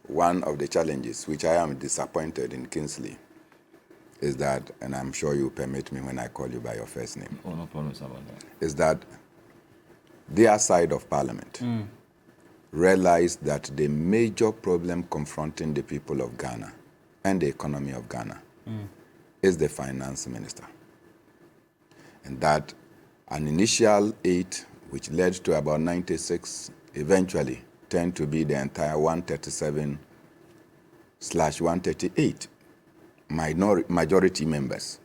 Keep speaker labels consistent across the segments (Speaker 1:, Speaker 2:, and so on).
Speaker 1: one of the challenges which I am disappointed in Kingsley is that, and I'm sure you permit me when I call you by your first name.
Speaker 2: Oh, no problems about that.
Speaker 1: Is that their side of parliament realized that the major problem confronting the people of Ghana and the economy of Ghana is the finance minister. And that an initial 8, which led to about 96, eventually turned to be the entire 137/138 majority members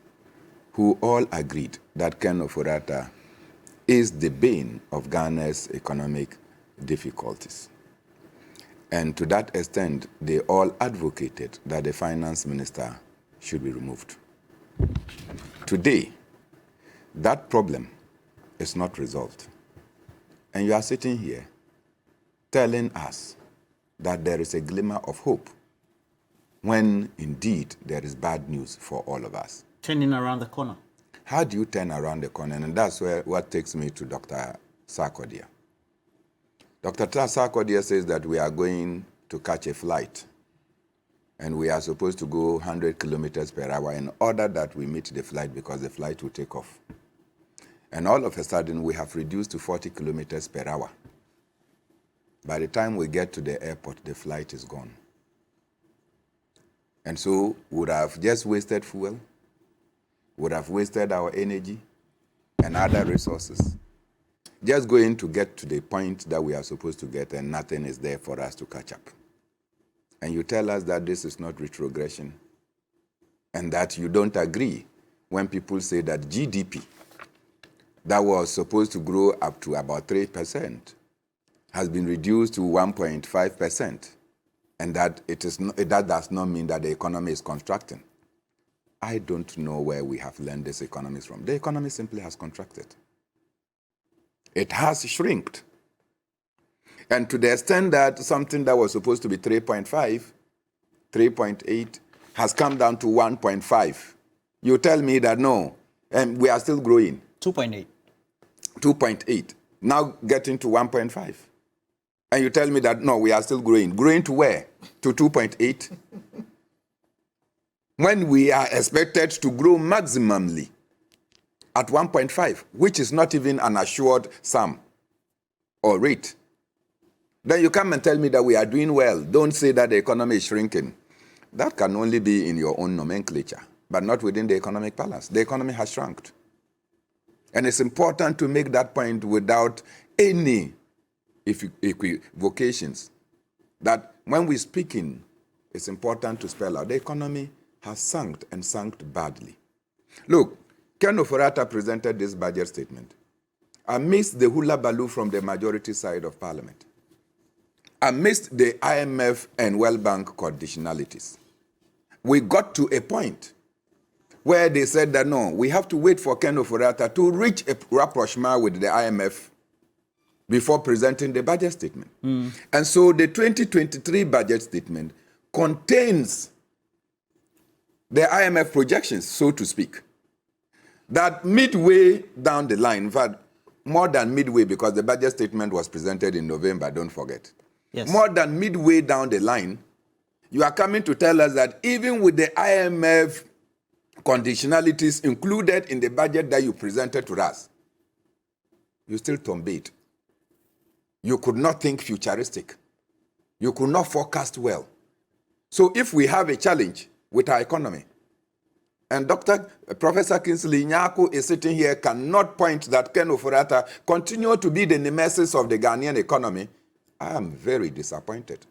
Speaker 1: who all agreed that Ken Ofori-Atta is the bane of Ghana's economic difficulties. And to that extent, they all advocated that the finance minister should be removed. Today, that problem is not resolved. And you are sitting here telling us that there is a glimmer of hope when indeed there is bad news for all of us.
Speaker 3: Turning around the corner.
Speaker 1: How do you turn around the corner? And that's what takes me to Dr. Sarkodie. Dr. Sarkodie says that we are going to catch a flight and we are supposed to go 100 kilometers per hour in order that we meet the flight because the flight will take off. And all of a sudden, we have reduced to 40 kilometers per hour. By the time we get to the airport, the flight is gone. And so we would have just wasted fuel, would have wasted our energy and other resources, just going to get to the point that we are supposed to get, and nothing is there for us to catch up. And you tell us that this is not retrogression, and that you don't agree when people say that GDP, that was supposed to grow up to about 3%, has been reduced to 1.5%, and that that does not mean that the economy is contracting. I don't know where we have learned this economics from. The economy simply has contracted. It has shrinked. And to the extent that something that was supposed to be 3.5, 3.8, has come down to 1.5. You tell me that no, and we are still growing.
Speaker 3: 2.8.
Speaker 1: 2.8, now getting to 1.5. And you tell me that, no, we are still growing. Growing to where? To 2.8? When we are expected to grow maximally at 1.5, which is not even an assured sum or rate. Then you come and tell me that we are doing well. Don't say that the economy is shrinking. That can only be in your own nomenclature, but not within the economic balance. The economy has shrunk. And it's important to make that point without any equivocations. That when we're speaking, it's important to spell out the economy has sunk and sunk badly. Look, Ken Ofori-Atta presented this budget statement amidst the hula baloo from the majority side of parliament, amidst the IMF and World Bank conditionalities. We got to a point where they said that no, we have to wait for Ken Ofori-Atta to reach a rapprochement with the IMF before presenting the budget statement. And so the 2023 budget statement contains the IMF projections, so to speak, that midway down the line, in fact, more than midway because the budget statement was presented in November, don't forget.
Speaker 3: Yes.
Speaker 1: More than midway down the line, you are coming to tell us that even with the IMF conditionalities included in the budget that you presented to us, you still tumbate. You could not think futuristic. You could not forecast well. So if we have a challenge with our economy, and Professor Kingsley Nyako is sitting here, cannot point that Ken Ofori-Atta continue to be the nemesis of the Ghanaian economy, I am very disappointed.